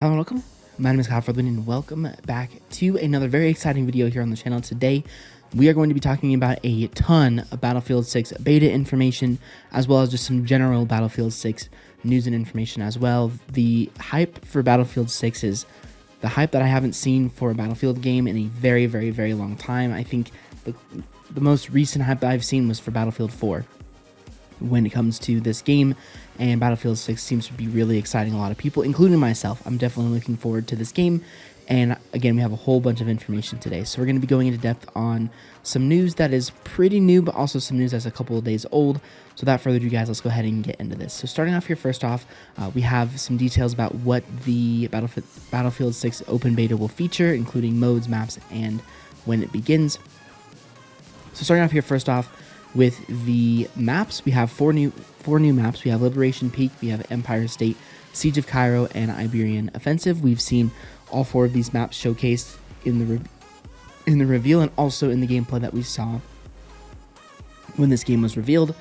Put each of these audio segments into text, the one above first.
Hello, welcome. My name is Kyle FtW and welcome back to another very exciting video here on the channel. Today, we are going to be talking about a ton of Battlefield 6 beta information, as well as just some general Battlefield 6 news and information as well. The hype for Battlefield 6 is the hype that I haven't seen for a Battlefield game in a very, very, very long time. I think the most recent hype that I've seen was for Battlefield 4 when it comes to this game, and Battlefield 6 seems to be really exciting a lot of people, including myself. I'm definitely looking forward to this game, and again, we have a whole bunch of information today. So we're going to be going into depth on some news that is pretty new, but also some news that's a couple of days old. So without further ado, guys, let's go ahead and get into this. So starting off here, first off, we have some details about what the Battlefield 6 open beta will feature, including modes, maps, and when it begins. So starting off here, first off, with the maps, we have four new maps. We have Liberation Peak, we have Empire State, Siege of Cairo, and Iberian Offensive. We've seen all four of these maps showcased in the reveal and also in the gameplay that we saw when this game was revealed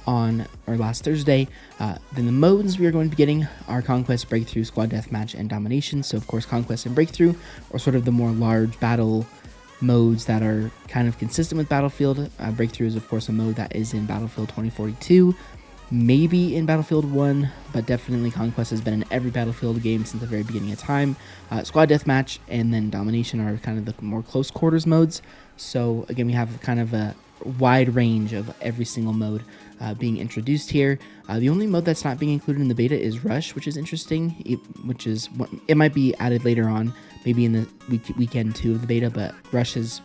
on our last Thursday. Then the modes we are going to be getting are Conquest, Breakthrough, Squad Deathmatch, and Domination. So of course, Conquest and Breakthrough are sort of the more large battle modes that are kind of consistent with Battlefield. Breakthrough is of course a mode that is in Battlefield 2042, maybe in Battlefield 1, but definitely Conquest has been in every Battlefield game since the very beginning of time. Squad Deathmatch and then Domination are kind of the more close quarters modes. So again, we have kind of a wide range of every single mode being introduced here. The only mode that's not being included in the beta is Rush, which is interesting. It might be added later on, maybe in the weekend 2 of the beta, but Rush is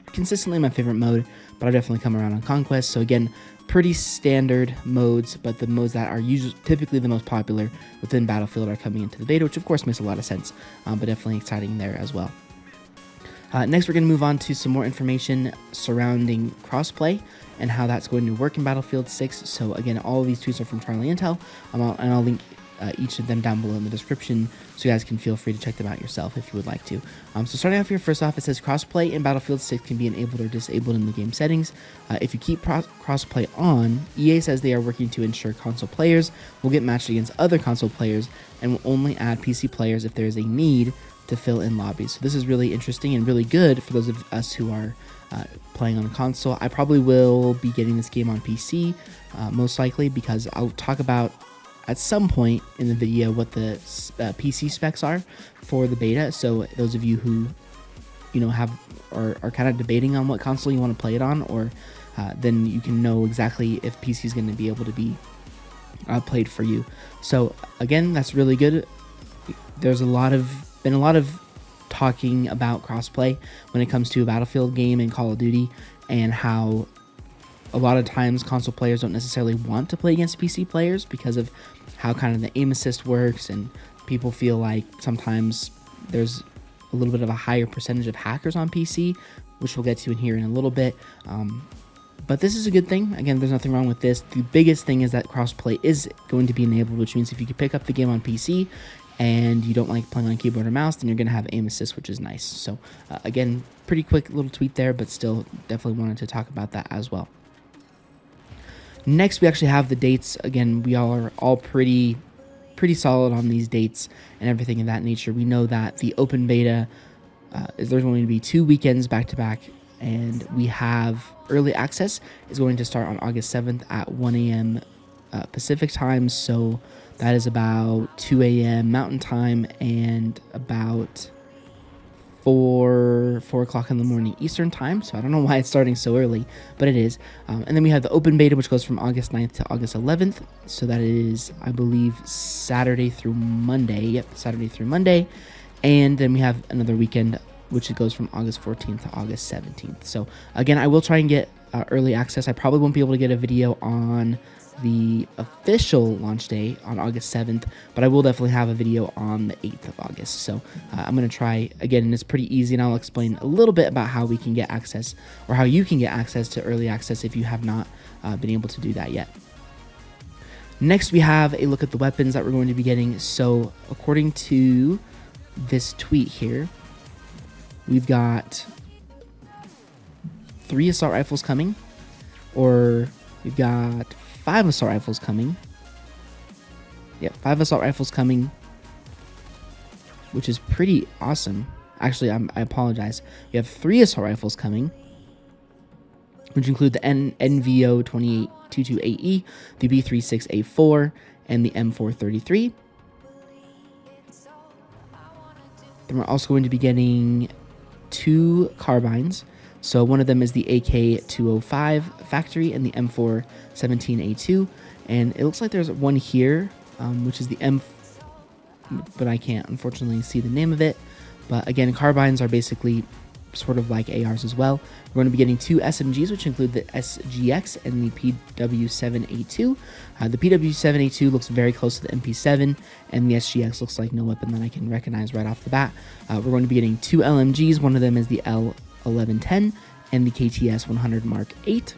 consistently my favorite mode, but I'll definitely come around on Conquest. So again, pretty standard modes, but the modes that are typically the most popular within Battlefield are coming into the beta, which of course makes a lot of sense, but definitely exciting there as well. Next, we're going to move on to some more information surrounding crossplay and how that's going to work in Battlefield 6. So again, all of these tweets are from Charlie Intel, and I'll link each of them down below in the description, so you guys can feel free to check them out yourself if you would like to. So starting off here, first off, it says crossplay in Battlefield 6 can be enabled or disabled in the game settings. If you keep crossplay on, EA says they are working to ensure console players will get matched against other console players and will only add PC players if there is a need to fill in lobbies. So this is really interesting and really good for those of us who are playing on console. I probably will be getting this game on PC, most likely, because I'll talk about at some point in the video what the PC specs are for the beta. So those of you who are kind of debating on what console you want to play it on, or then you can know exactly if PC is going to be able to be played for you. So again, that's really good. There's been a lot of talking about crossplay when it comes to a Battlefield game and Call of Duty, and how a lot of times console players don't necessarily want to play against PC players because of how kind of the aim assist works, and people feel like sometimes there's a little bit of a higher percentage of hackers on PC, which we'll get to in here in a little bit. But this is a good thing. Again, there's nothing wrong with this. The biggest thing is that crossplay is going to be enabled, which means if you can pick up the game on PC and you don't like playing on keyboard or mouse, then you're going to have aim assist, which is nice. So again, pretty quick little tweet there, but still definitely wanted to talk about that as well. Next, we actually have the dates. Again, we are all pretty solid on these dates and everything of that nature. We know that the open beta there's going to be 2 weekends back to back, and we have early access is going to start on August 7th at 1 a.m. Pacific time. So that is about 2 a.m. Mountain time and about 4 o'clock in the morning Eastern time. So I don't know why it's starting so early, but it is. And then we have the open beta, which goes from August 9th to August 11th. So that is, I believe, Saturday through Monday. Yep, Saturday through Monday. And then we have another weekend, which goes from August 14th to August 17th. So again, I will try and get early access. I probably won't be able to get a video on the official launch day on August 7th, but I will definitely have a video on the 8th of August. So I'm going to try again, and it's pretty easy, and I'll explain a little bit about how we can get access, or how you can get access to early access if you have not been able to do that yet. Next, we have a look at the weapons that we're going to be getting. So according to this tweet here, we've got 3 assault rifles coming, or we've got 5 assault rifles coming. Yep, 5 assault rifles coming. which is pretty awesome. Actually, I apologize. We have 3 assault rifles coming, which include the NVO 2822AE, the B36A4, and the M433. Then we're also going to be getting 2 carbines. So one of them is the AK-205 factory and the M417A2. And it looks like there's one here, which is the but I can't unfortunately see the name of it. But again, carbines are basically sort of like ARs as well. We're going to be getting 2 SMGs, which include the SGX and the PW7A2. The PW7A2 looks very close to the MP7, and the SGX looks like no weapon that I can recognize right off the bat. We're going to be getting 2 LMGs. One of them is the L1110 and the KTS 100 Mark 8.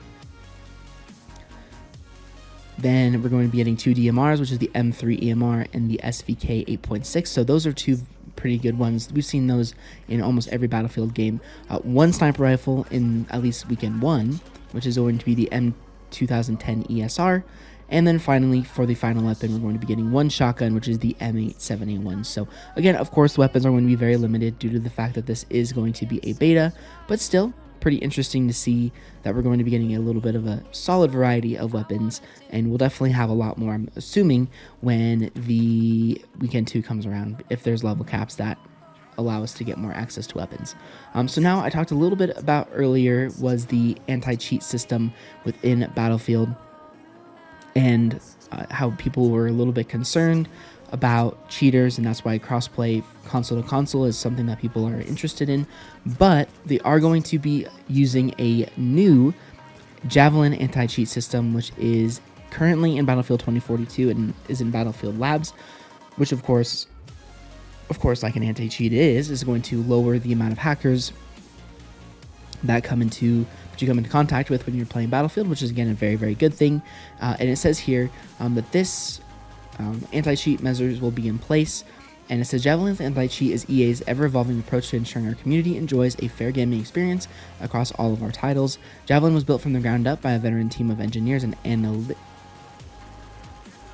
Then we're going to be getting 2 DMRs, which is the M3 EMR and the SVK 8.6. So those are 2 pretty good ones. We've seen those in almost every Battlefield game. 1 sniper rifle in at least weekend 1, which is going to be the M2010 ESR. And then finally, for the final weapon, we're going to be getting 1 shotgun, which is the M87A1. So again, of course, the weapons are going to be very limited due to the fact that this is going to be a beta, but still pretty interesting to see that we're going to be getting a little bit of a solid variety of weapons, and we'll definitely have a lot more, I'm assuming, when the weekend 2 comes around, if there's level caps that allow us to get more access to weapons. So now I talked a little bit about earlier was the anti-cheat system within Battlefield, and how people were a little bit concerned about cheaters, and that's why crossplay console to console is something that people are interested in. But they are going to be using a new Javelin anti-cheat system, which is currently in Battlefield 2042 and is in Battlefield Labs, which of course like an anti-cheat is going to lower the amount of hackers that you come into contact with when you're playing Battlefield, which is again a very, very good thing. And it says here that this anti-cheat measures will be in place, and it says Javelin's anti-cheat is EA's ever-evolving approach to ensuring our community enjoys a fair gaming experience across all of our titles. Javelin was built from the ground up by a veteran team of engineers and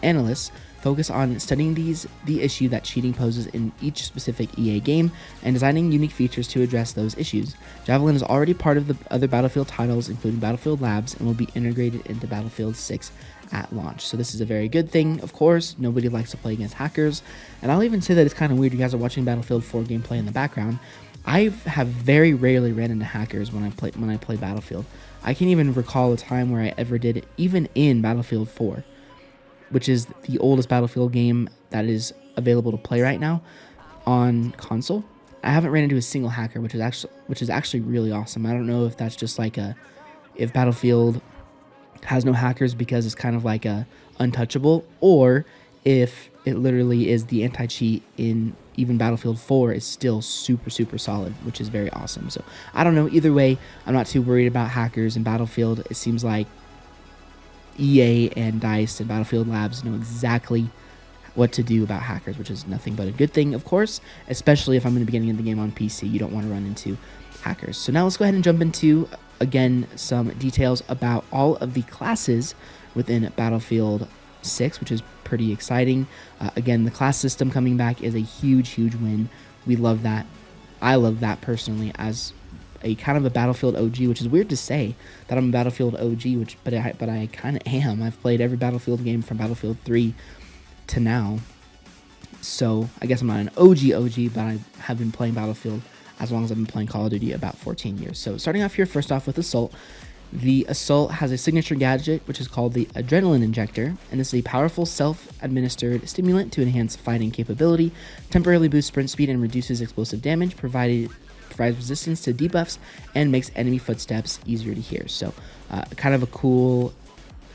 analysts focused on studying the issue that cheating poses in each specific EA game and designing unique features to address those issues. Javelin is already part of the other Battlefield titles, including Battlefield Labs, and will be integrated into Battlefield 6 at launch. So this is a very good thing. Of course, nobody likes to play against hackers, and I'll even say that it's kind of weird. You guys are watching Battlefield 4 gameplay in the background. I have very rarely ran into hackers when I play Battlefield. I can't even recall a time where I ever did it, even in Battlefield 4, which is the oldest Battlefield game that is available to play right now on console. I haven't ran into a single hacker, which is actually really awesome. I don't know if that's just like if Battlefield has no hackers because it's kind of like a untouchable, or if it literally is the anti-cheat in even Battlefield 4 is still super, super solid, which is very awesome. So I don't know. Either way, I'm not too worried about hackers in Battlefield. It seems like EA and DICE and Battlefield Labs know exactly what to do about hackers, which is nothing but a good thing, of course, especially if I'm going to be getting in the game on PC. You don't want to run into hackers. So now let's go ahead and jump into, again, some details about all of the classes within Battlefield 6, which is pretty exciting. Again, the class system coming back is a huge, huge win. We love that. I love that personally as a kind of a Battlefield OG, which is weird to say that I'm a Battlefield OG, but I kind of am. I've played every Battlefield game from Battlefield 3 to now, so I guess I'm not an OG, but I have been playing Battlefield as long as I've been playing Call of Duty, about 14 years. So starting off here, first off with Assault. The Assault has a signature gadget, which is called the Adrenaline Injector, and this is a powerful self-administered stimulant to enhance fighting capability, temporarily boosts sprint speed, and reduces explosive damage, provides resistance to debuffs, and makes enemy footsteps easier to hear. So kind of a cool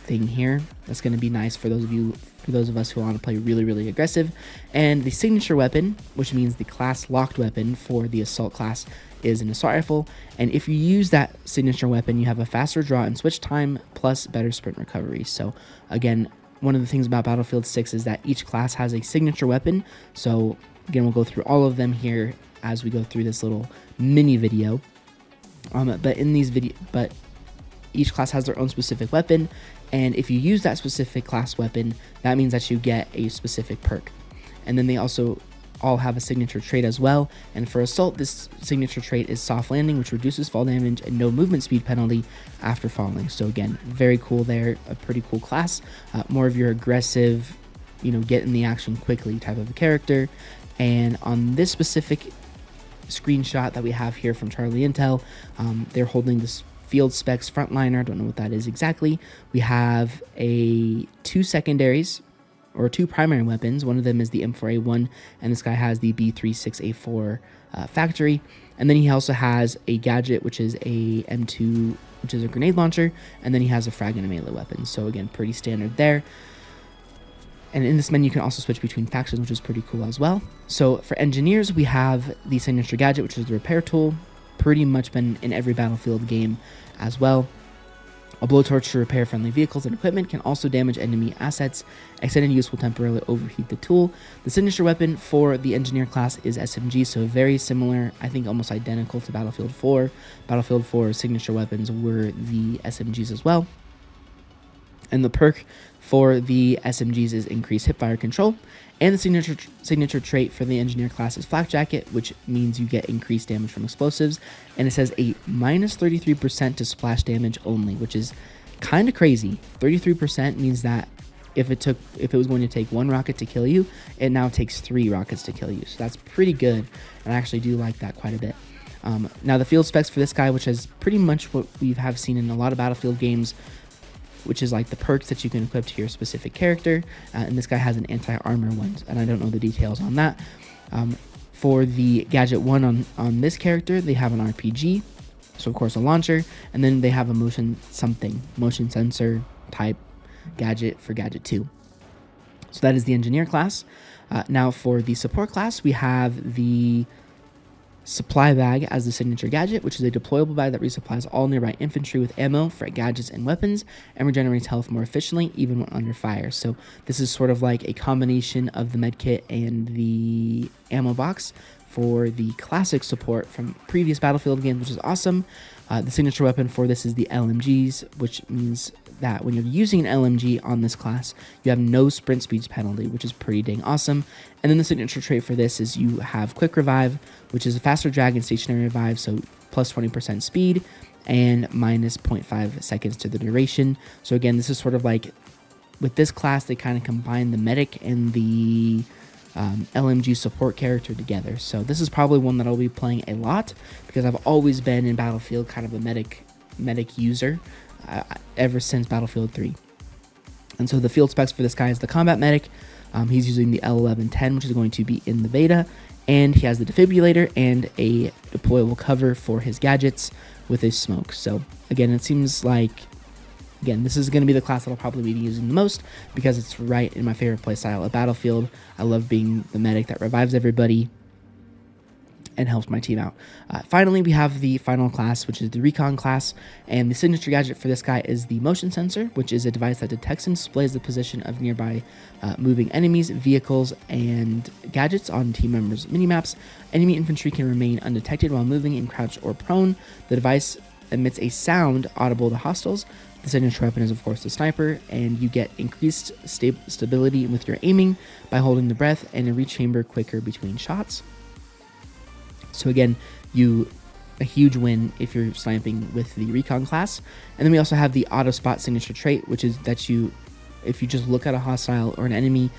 thing here. That's going to be nice for those of us who want to play really, really aggressive. And the signature weapon, which means the class locked weapon for the Assault class, is an assault rifle, and if you use that signature weapon, you have a faster draw and switch time plus better sprint recovery. So again, one of the things about Battlefield 6 is that each class has a signature weapon. So again, we'll go through all of them here as we go through this little mini video. But each class has their own specific weapon, and if you use that specific class weapon, that means that you get a specific perk. And then they also all have a signature trait as well. And for Assault, this signature trait is Soft Landing, which reduces fall damage and no movement speed penalty after falling. So again, very cool there, a pretty cool class. More of your aggressive, get in the action quickly type of a character. And on this specific screenshot that we have here from Charlie Intel, they're holding this field specs frontliner. I don't know what that is exactly. We have two secondaries, or two primary weapons. One of them is the M4A1, and this guy has the B36A4 factory. And then he also has a gadget, which is a M2, which is a grenade launcher, and then he has a frag and a melee weapon. So again, pretty standard there. And in this menu, you can also switch between factions, which is pretty cool as well. So for engineers, we have the signature gadget, which is the repair tool. Pretty much been in every Battlefield game as well. A blowtorch to repair friendly vehicles and equipment, can also damage enemy assets. Extended use will temporarily overheat the tool. The signature weapon for the engineer class is SMG, so very similar, I think almost identical to Battlefield 4. Battlefield 4's signature weapons were the SMGs as well. And the perk for the SMGs is increased hipfire control. And the signature trait for the engineer class is Flak Jacket, which means you get increased damage from explosives. And it says a minus 33% to splash damage only, which is kind of crazy. 33% means that if it was going to take 1 rocket to kill you, it now takes 3 rockets to kill you. So that's pretty good, and I actually do like that quite a bit. Now the field specs for this guy, which is pretty much what we have seen in a lot of Battlefield games, which is like the perks that you can equip to your specific character. And this guy has an anti-armor one, and I don't know the details on that. For the gadget 1 on this character, they have an RPG, so of course a launcher, and then they have a motion sensor type gadget for gadget 2. So that is the engineer class. Now for the support class, we have the supply bag as the signature gadget, which is a deployable bag that resupplies all nearby infantry with ammo for gadgets and weapons, and regenerates health more efficiently even when under fire. So this is sort of like a combination of the medkit and the ammo box for the classic support from previous Battlefield games, which is awesome. The signature weapon for this is the LMGs, which means that when you're using an LMG on this class, you have no sprint speeds penalty, which is pretty dang awesome. And then the signature trait for this is you have quick revive, which is a faster drag and stationary revive, so plus 20% speed and minus 0.5 seconds to the duration. So again, this is sort of like, with this class, they kind of combine the medic and the LMG support character together. So this is probably one that I'll be playing a lot, because I've always been in Battlefield kind of a medic user ever since Battlefield 3. And so the field specs for this guy is the combat medic. He's using the L1110, which is going to be in the beta, and he has the defibrillator and a deployable cover for his gadgets with his smoke. So again, it seems like, this is going to be the class that I'll probably be using the most, because it's right in my favorite playstyle of Battlefield. I love being the medic that revives everybody and helps my team out. Finally, we have the final class, which is the recon class, and the signature gadget for this guy is the motion sensor, which is a device that detects and displays the position of nearby moving enemies, vehicles, and gadgets on team members' minimaps. Enemy infantry can remain undetected while moving in crouch or prone. The device emits a sound audible to hostiles. The signature weapon is, of course, the sniper, and you get increased stability with your aiming by holding the breath and a rechamber quicker between shots. So again, a huge win if you're sniping with the recon class. And then we also have the auto spot signature trait, which is that if you just look at a hostile or an enemy,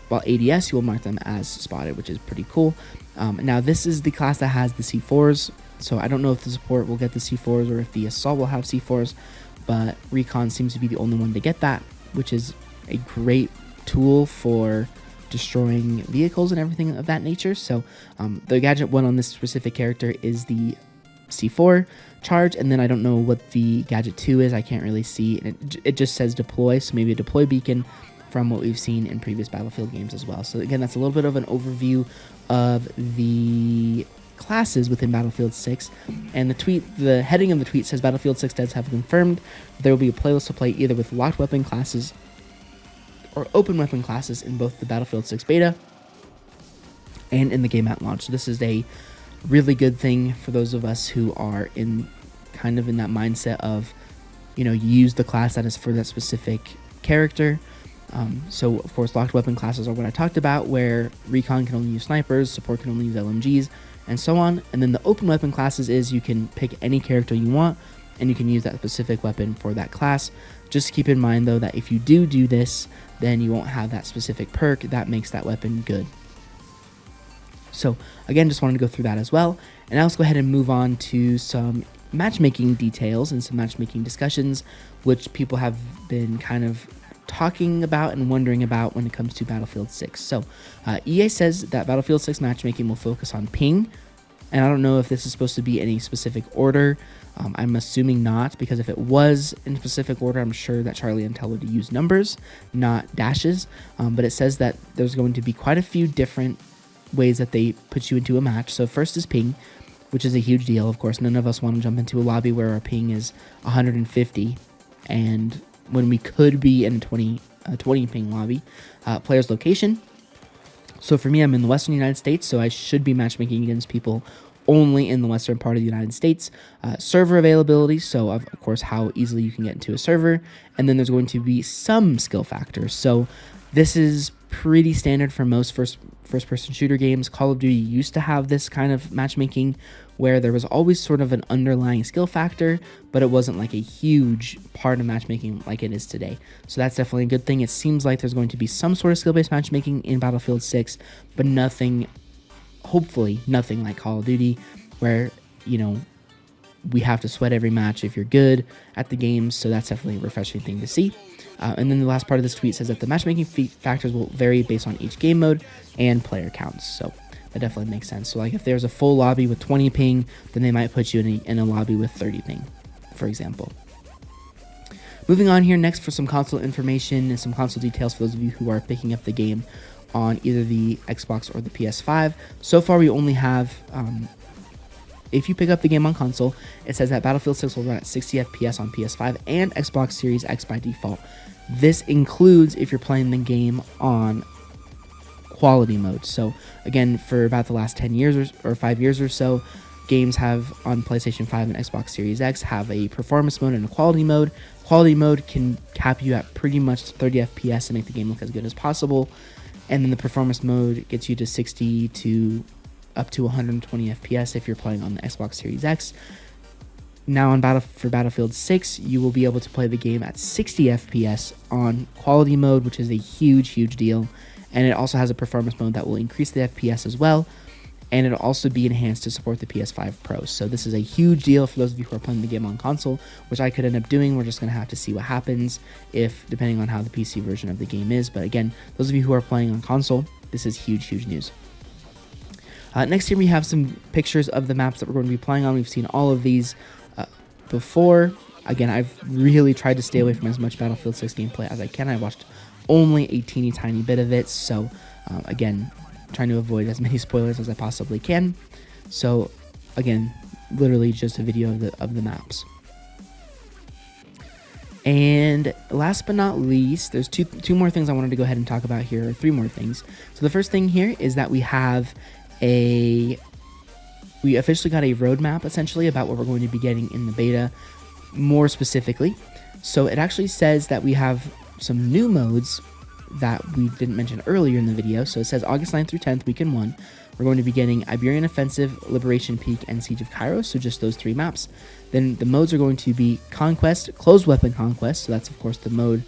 while ADS, you will mark them as spotted, which is pretty cool. Now this is the class that has the C4s, so I don't know if the support will get the C4s or if the assault will have C4s, but recon seems to be the only one to get that, which is a great tool for destroying vehicles and everything of that nature. So the gadget 1 on this specific character is the C4 charge, and then I don't know what the gadget 2 is. I can't really see, and it just says deploy, so maybe a deploy beacon from what we've seen in previous Battlefield games as well. So again, that's a little bit of an overview of the classes within Battlefield 6, and the heading of the tweet says Battlefield 6 devs have confirmed there will be a playlist to play either with locked weapon classes or open weapon classes in both the Battlefield 6 beta and in the game at launch. So this is a really good thing for those of us who are in that mindset of, you use the class that is for that specific character. So of course locked weapon classes are what I talked about, where recon can only use snipers, support can only use LMGs, and so on. And then the open weapon classes is you can pick any character you want and you can use that specific weapon for that class. Just keep in mind though that if you do this, then you won't have that specific perk that makes that weapon good. So again, just wanted to go through that as well. And now let's go ahead and move on to some matchmaking details and some matchmaking discussions, which people have been kind of talking about and wondering about when it comes to Battlefield 6. So EA says that Battlefield 6 matchmaking will focus on ping, and I don't know if this is supposed to be in a specific order. I'm assuming not, because if it was in specific order, I'm sure that Charlie and Tel would use numbers, not dashes. But it says that there's going to be quite a few different ways that they put you into a match. So first is ping, which is a huge deal. Of course, none of us want to jump into a lobby where our ping is 150, and when we could be in a 20 ping lobby. Player's location. So for me, I'm in the Western United States, so I should be matchmaking against people only in the western part of the United States. Server availability, so of course how easily you can get into a server, and then there's going to be some skill factors. So this is pretty standard for most first-person shooter games. Call of Duty used to have this kind of matchmaking where there was always sort of an underlying skill factor, but it wasn't like a huge part of matchmaking like it is today. So that's definitely a good thing. It seems like there's going to be some sort of skill-based matchmaking in Battlefield 6, but nothing, hopefully nothing like Call of Duty, where, you know, we have to sweat every match if you're good at the games. So that's definitely a refreshing thing to see. And then the last part of this tweet says that the matchmaking factors will vary based on each game mode and player counts. So that definitely makes sense. So like if there's a full lobby with 20 ping, then they might put you in a lobby with 30 ping, for example. Moving on here next for some console information and some console details for those of you who are picking up the game on either the Xbox or the PS5. So far we only have, if you pick up the game on console, it says that Battlefield 6 will run at 60 FPS on PS5 and Xbox Series X by default. This includes if you're playing the game on quality mode. So again, for about the last 10 years or 5 years or so, games have on PlayStation 5 and Xbox Series X have a performance mode and a quality mode. Quality mode can cap you at pretty much 30 FPS and make the game look as good as possible. And then the performance mode gets you to 60 to up to 120 FPS if you're playing on the Xbox Series X. Now for Battlefield 6, you will be able to play the game at 60 FPS on quality mode, which is a huge deal. And it also has a performance mode that will increase the FPS as well. And it'll also be enhanced to support the PS5 Pro. So this is a huge deal for those of you who are playing the game on console, which I could end up doing. We're just going to have to see what happens depending on how the PC version of the game is. But again, those of you who are playing on console, this is huge news. Next here we have some pictures of the maps that we're going to be playing on. We've seen all of these before. Again, I've really tried to stay away from as much Battlefield 6 gameplay as I can. I watched only a teeny tiny bit of it, so again, trying to avoid as many spoilers as I possibly can. So again, literally just a video of the maps. And last but not least, there's two more things I wanted to go ahead and talk about here, or three more things. So the first thing here is that we officially got a roadmap essentially about what we're going to be getting in the beta more specifically. So it actually says that we have some new modes that we didn't mention earlier in the video. So it says August 9th through 10th, weekend 1, we're going to be getting Iberian Offensive, Liberation Peak, and Siege of Cairo. So just those three maps. Then the modes are going to be Conquest, Closed Weapon Conquest. So that's of course the mode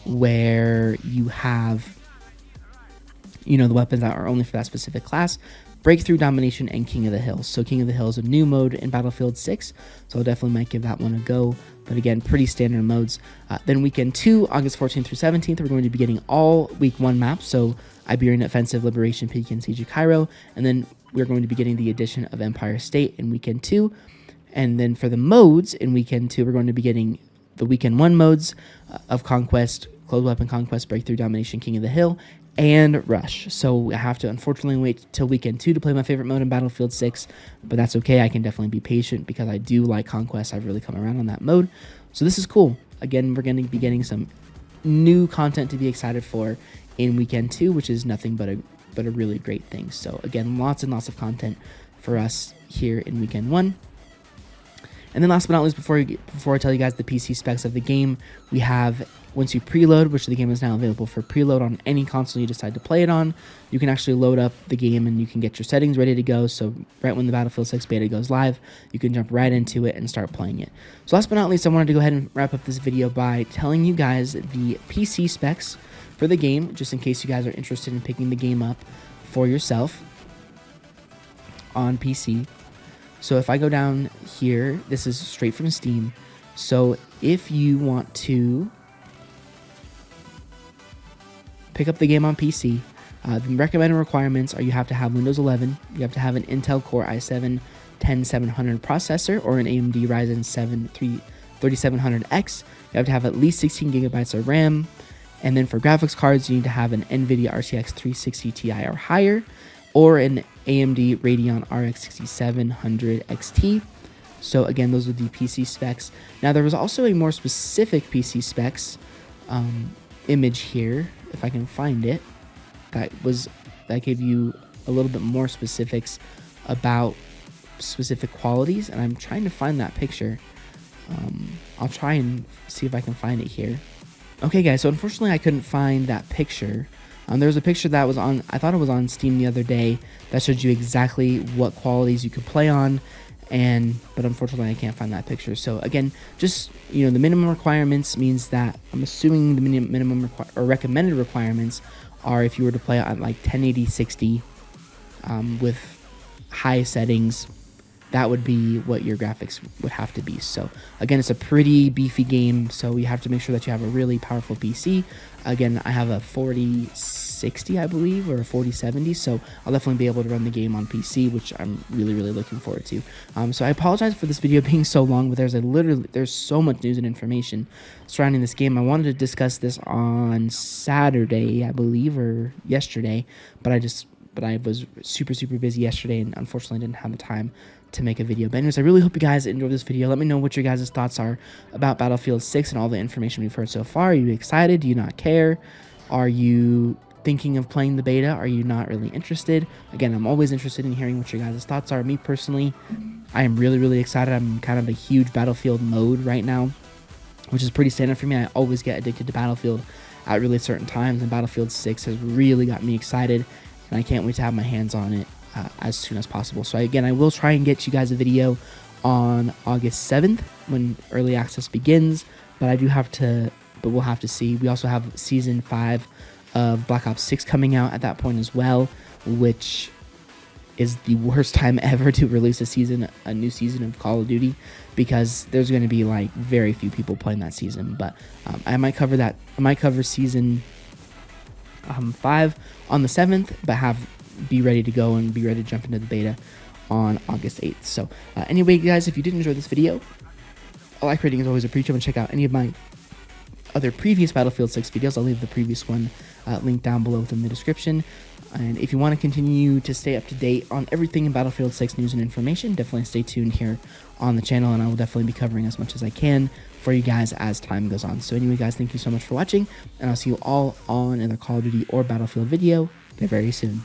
where you have, you know, the weapons that are only for that specific class. Breakthrough, Domination, and King of the Hill. So King of the Hill is a new mode in Battlefield 6, so I definitely might give that one a go. But again, pretty standard modes. Then weekend 2, August 14th through 17th, we're going to be getting all week 1 maps. So Iberian Offensive, Liberation Peak, and Siege of Cairo. And then we're going to be getting the addition of Empire State in weekend 2. And then for the modes in weekend 2, we're going to be getting the weekend 1 modes of Conquest, Closed Weapon Conquest, Breakthrough, Domination, King of the Hill, and Rush. So I have to unfortunately wait till weekend 2 to play my favorite mode in Battlefield 6, but that's okay. I can definitely be patient because I do like Conquest. I've really come around on that mode. So this is cool. Again, we're going to be getting some new content to be excited for in weekend 2, which is nothing but a really great thing. So again, lots and lots of content for us here in weekend 1. And then last but not least, before I tell you guys the PC specs of the game, we have, once you preload, which the game is now available for preload on any console you decide to play it on, you can actually load up the game and you can get your settings ready to go. So right when the Battlefield 6 beta goes live, you can jump right into it and start playing it. So last but not least, I wanted to go ahead and wrap up this video by telling you guys the PC specs for the game, just in case you guys are interested in picking the game up for yourself on PC. So if I go down here, this is straight from Steam. So if you want to pick up the game on PC, the recommended requirements are you have to have Windows 11, you have to have an Intel Core i7-10700 processor or an AMD Ryzen 7 3700X. You have to have at least 16 gigabytes of RAM. And then for graphics cards, you need to have an NVIDIA RTX 360 Ti or higher, or an AMD Radeon RX 6700 XT. So again, those are the PC specs. Now there was also a more specific PC specs image here, if I can find it, that gave you a little bit more specifics about specific qualities, and I'm trying to find that picture. I'll try and see if I can find it here. Okay guys, so unfortunately I couldn't find that picture. There was a picture that was on, I thought it was on Steam the other day, that showed you exactly what qualities you could play on, but unfortunately I can't find that picture. So again, just, the minimum requirements means that, I'm assuming the minimum or recommended requirements are if you were to play on like 1080 60 with high settings, that would be what your graphics would have to be. So again, it's a pretty beefy game, so you have to make sure that you have a really powerful PC. Again, I have a 4060, I believe, or a 4070, so I'll definitely be able to run the game on PC, which I'm really, really looking forward to. So I apologize for this video being so long, but there's so much news and information surrounding this game. I wanted to discuss this on Saturday, I believe, or yesterday, but I was super, super busy yesterday and unfortunately didn't have the time to make a video. But anyways, I really hope you guys enjoyed this video. Let me know what your guys' thoughts are about Battlefield 6 and all the information we've heard so far. Are you excited? Do you not care? Are you thinking of playing the beta? Are you not really interested? Again, I'm always interested in hearing what your guys' thoughts are. Me personally, I am really, really excited. I'm kind of a huge Battlefield mode right now, which is pretty standard for me. I always get addicted to Battlefield at really certain times, and Battlefield 6 has really got me excited, and I can't wait to have my hands on it as soon as possible. So again, I will try and get you guys a video on August 7th when early access begins, but we'll have to see. We also have Season 5 of Black Ops 6 coming out at that point as well, which is the worst time ever to release a new season of Call of Duty, because there's going to be like very few people playing that season. But I might cover Season 5 on the 7th, but be ready to go and be ready to jump into the beta on August 8th. So anyway, guys, if you did enjoy this video, a like rating is always appreciated. And check out any of my other previous Battlefield 6 videos. I'll leave the previous one linked down below within the description. And if you want to continue to stay up to date on everything in Battlefield 6 news and information, definitely stay tuned here on the channel, and I will definitely be covering as much as I can for you guys as time goes on. So anyway, guys, thank you so much for watching, and I'll see you all on another Call of Duty or Battlefield video very soon.